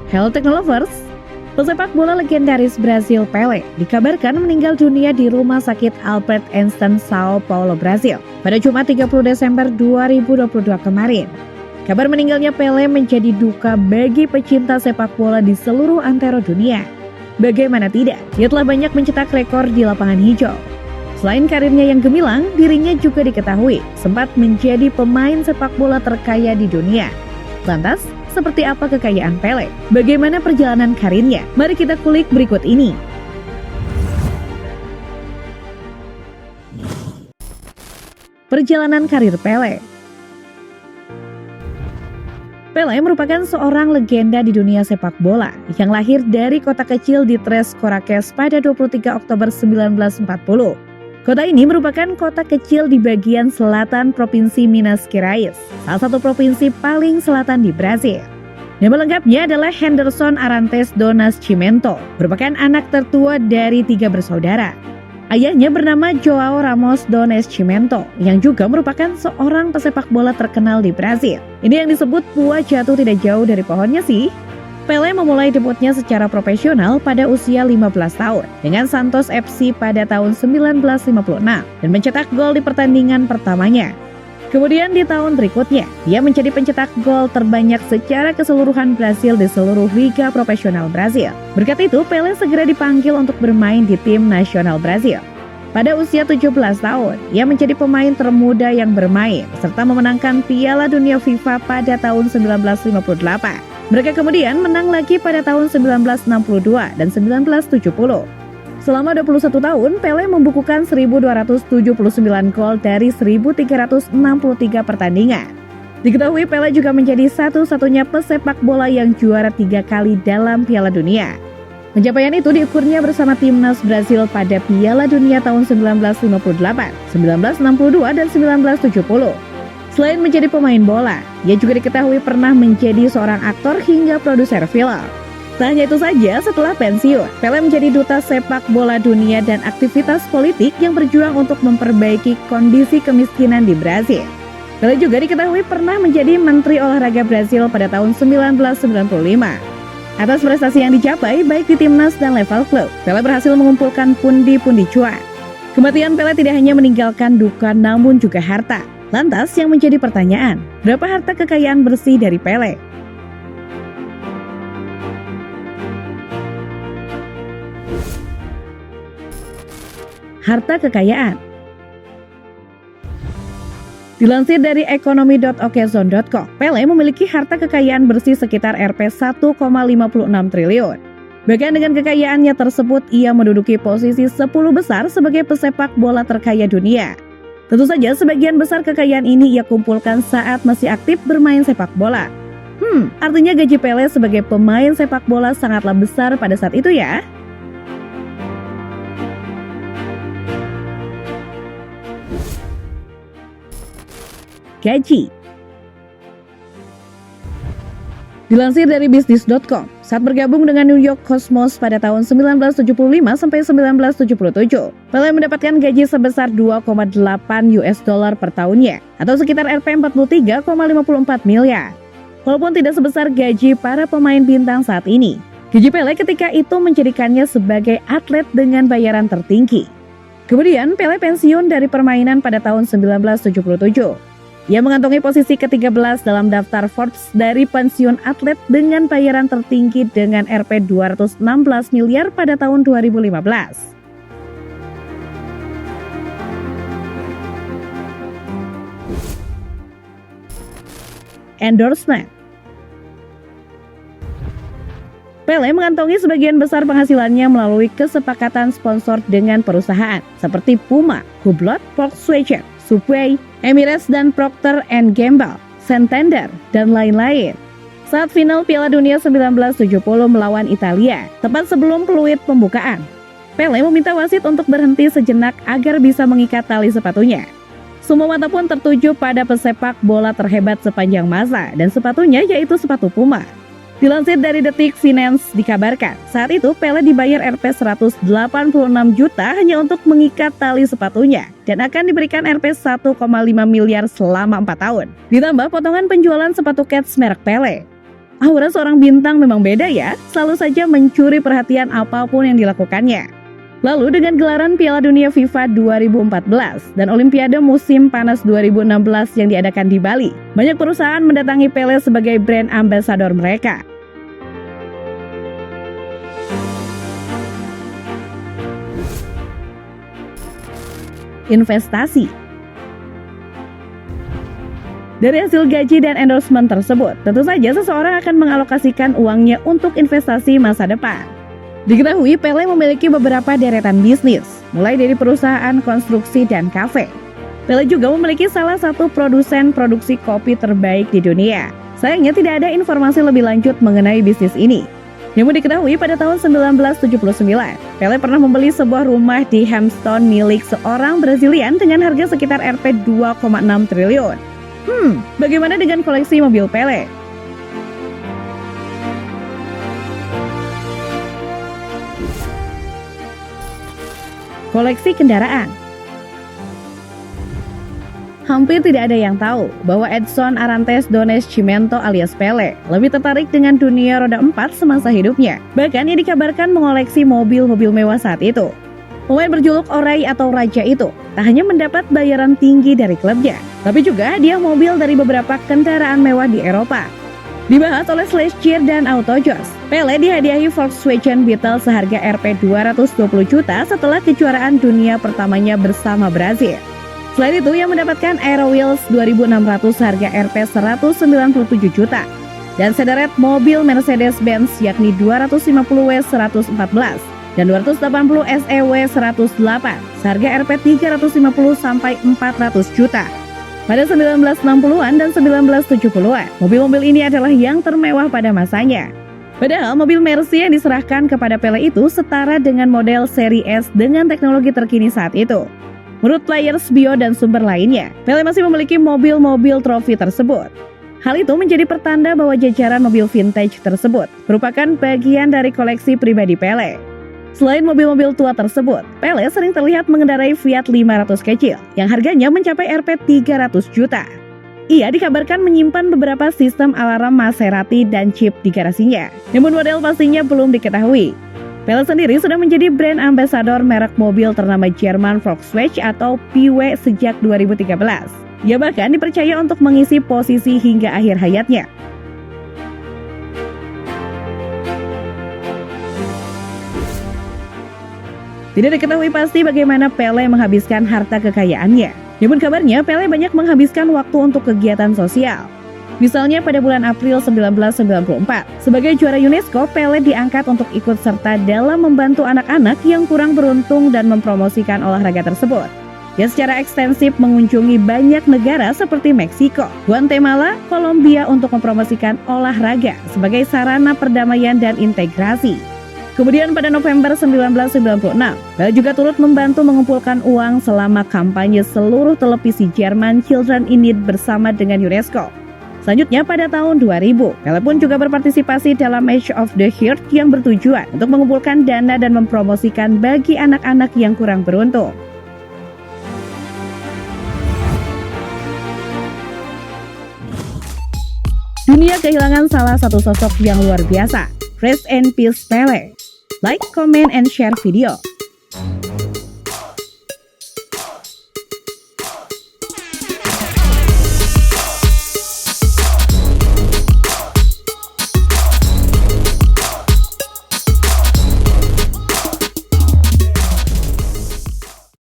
Hello Technolovers, pesepak bola legendaris Brasil Pelé dikabarkan meninggal dunia di Rumah Sakit Albert Einstein, Sao Paulo, Brasil pada Jumat 30 Desember 2022 kemarin. Kabar meninggalnya Pelé menjadi duka bagi pecinta sepak bola di seluruh antero dunia. Bagaimana tidak, dia telah banyak mencetak rekor di lapangan hijau. Selain karirnya yang gemilang, dirinya juga diketahui sempat menjadi pemain sepak bola terkaya di dunia. Lantas, seperti apa kekayaan Pelé? Bagaimana perjalanan karirnya? Mari kita kulik berikut ini. Perjalanan karir Pelé. Pelé merupakan seorang legenda di dunia sepak bola yang lahir dari kota kecil di Três Corações pada 23 Oktober 1940. Kota ini merupakan kota kecil di bagian selatan Provinsi Minas Gerais, salah satu provinsi paling selatan di Brasil. Nama lengkapnya adalah Henderson Arantes do Nascimento, merupakan anak tertua dari 3 bersaudara. Ayahnya bernama João Ramos do Nascimento, yang juga merupakan seorang pesepak bola terkenal di Brasil. Ini yang disebut buah jatuh tidak jauh dari pohonnya sih. Pelé memulai debutnya secara profesional pada usia 15 tahun dengan Santos FC pada tahun 1956 dan mencetak gol di pertandingan pertamanya. Kemudian di tahun berikutnya, dia menjadi pencetak gol terbanyak secara keseluruhan Brasil di seluruh liga profesional Brasil. Berkat itu, Pelé segera dipanggil untuk bermain di tim nasional Brasil. Pada usia 17 tahun, ia menjadi pemain termuda yang bermain serta memenangkan Piala Dunia FIFA pada tahun 1958. Mereka kemudian menang lagi pada tahun 1962 dan 1970. Selama 21 tahun, Pelé membukukan 1.279 gol dari 1.363 pertandingan. Diketahui Pelé juga menjadi satu-satunya pesepak bola yang juara 3 kali dalam Piala Dunia. Pencapaian itu diukurnya bersama timnas Brasil pada Piala Dunia tahun 1958, 1962, dan 1970. Selain menjadi pemain bola, ia juga diketahui pernah menjadi seorang aktor hingga produser film. Tak hanya itu saja, setelah pensiun, Pelé menjadi duta sepak bola dunia dan aktivitas politik yang berjuang untuk memperbaiki kondisi kemiskinan di Brasil. Pelé juga diketahui pernah menjadi Menteri Olahraga Brasil pada tahun 1995. Atas prestasi yang dicapai baik di timnas dan level klub, Pelé berhasil mengumpulkan pundi-pundi cuan. Kematian Pelé tidak hanya meninggalkan duka namun juga harta. Lantas yang menjadi pertanyaan, berapa harta kekayaan bersih dari Pelé? Harta kekayaan. Dilansir dari ekonomi.okezone.com, Pelé memiliki harta kekayaan bersih sekitar Rp 1,56 triliun. Bahkan dengan kekayaannya tersebut, ia menduduki posisi 10 besar sebagai pesepak bola terkaya dunia. Tentu saja sebagian besar kekayaan ini ia kumpulkan saat masih aktif bermain sepak bola. Artinya gaji Pelé sebagai pemain sepak bola sangatlah besar pada saat itu ya. Gaji. Dilansir dari bisnis.com, saat bergabung dengan New York Cosmos pada tahun 1975 sampai 1977, Pelé mendapatkan gaji sebesar 2,8 US dollar per tahunnya, atau sekitar Rp 43,54 miliar. Walaupun tidak sebesar gaji para pemain bintang saat ini, gaji Pelé ketika itu menjadikannya sebagai atlet dengan bayaran tertinggi. Kemudian Pelé pensiun dari permainan pada tahun 1977. Ia mengantongi posisi ke-13 dalam daftar Forbes dari pensiun atlet dengan bayaran tertinggi dengan Rp 216 miliar pada tahun 2015. Endorsement. Pelé mengantongi sebagian besar penghasilannya melalui kesepakatan sponsor dengan perusahaan seperti Puma, Hublot, Volkswagen, Subway, Emirates dan Procter & Gamble, Santander, dan lain-lain. Saat final Piala Dunia 1970 melawan Italia, tepat sebelum peluit pembukaan, Pelé meminta wasit untuk berhenti sejenak agar bisa mengikat tali sepatunya. Semua mata pun tertuju pada pesepak bola terhebat sepanjang masa dan sepatunya yaitu sepatu Puma. Dilansir dari Detik Finance dikabarkan, saat itu Pelé dibayar Rp 186 juta hanya untuk mengikat tali sepatunya dan akan diberikan Rp 1,5 miliar selama 4 tahun. Ditambah potongan penjualan sepatu Keds merek Pelé. Aura seorang bintang memang beda ya, selalu saja mencuri perhatian apapun yang dilakukannya. Lalu dengan gelaran Piala Dunia FIFA 2014 dan Olimpiade musim panas 2016 yang diadakan di Bali, banyak perusahaan mendatangi Pele sebagai brand ambassador mereka. Investasi. Dari hasil gaji dan endorsement tersebut, tentu saja seseorang akan mengalokasikan uangnya untuk investasi masa depan. Diketahui Pele memiliki beberapa deretan bisnis, mulai dari perusahaan konstruksi dan kafe. Pele juga memiliki salah satu produsen produksi kopi terbaik di dunia. Sayangnya tidak ada informasi lebih lanjut mengenai bisnis ini. Namun diketahui pada tahun 1979, Pele pernah membeli sebuah rumah di Hampton milik seorang Brazilian dengan harga sekitar Rp 2,6 triliun. Bagaimana dengan koleksi mobil Pele? Koleksi kendaraan. Hampir tidak ada yang tahu bahwa Edson Arantes do Nascimento alias Pele lebih tertarik dengan dunia roda 4 semasa hidupnya. Bahkan ia dikabarkan mengoleksi mobil-mobil mewah saat itu. Pemain berjuluk Orai atau Raja itu tak hanya mendapat bayaran tinggi dari klubnya, tapi juga hadiah mobil dari beberapa kendaraan mewah di Eropa. Dibahas oleh Slashcheer dan Autojos, Pele dihadiahi Volkswagen Beetle seharga Rp 220 juta setelah kejuaraan dunia pertamanya bersama Brazil. Selain itu, ia mendapatkan Aero Wheels 2600 harga Rp 197 juta dan sederet mobil Mercedes-Benz yakni 250W114 dan 280 SEW 108 seharga Rp 350 sampai 400 juta. Pada 1960-an dan 1970-an, mobil-mobil ini adalah yang termewah pada masanya. Padahal mobil Mercy yang diserahkan kepada Pele itu setara dengan model seri S dengan teknologi terkini saat itu. Menurut Players Bio dan sumber lainnya, Pele masih memiliki mobil-mobil trofi tersebut. Hal itu menjadi pertanda bahwa jajaran mobil vintage tersebut merupakan bagian dari koleksi pribadi Pele. Selain mobil-mobil tua tersebut, Pele sering terlihat mengendarai Fiat 500 kecil yang harganya mencapai Rp 300 juta. Ia dikabarkan menyimpan beberapa sistem alarm Maserati dan chip di garasinya. Namun model pastinya belum diketahui. Pele sendiri sudah menjadi brand ambassador merek mobil ternama Jerman Volkswagen atau PW sejak 2013. Ia bahkan dipercaya untuk mengisi posisi hingga akhir hayatnya. Tidak diketahui pasti bagaimana Pele menghabiskan harta kekayaannya. Namun kabarnya Pele banyak menghabiskan waktu untuk kegiatan sosial. Misalnya pada bulan April 1994, sebagai juara UNESCO, Pele diangkat untuk ikut serta dalam membantu anak-anak yang kurang beruntung dan mempromosikan olahraga tersebut. Ia secara ekstensif mengunjungi banyak negara seperti Meksiko, Guatemala, Kolombia untuk mempromosikan olahraga sebagai sarana perdamaian dan integrasi. Kemudian pada November 1996, Pele juga turut membantu mengumpulkan uang selama kampanye seluruh televisi Jerman Children in Need bersama dengan UNESCO. Selanjutnya pada tahun 2000, Pele pun juga berpartisipasi dalam Match of the Heart yang bertujuan untuk mengumpulkan dana dan mempromosikan bagi anak-anak yang kurang beruntung. Dunia kehilangan salah satu sosok yang luar biasa. Rest in peace Pele. Like, comment, and share video.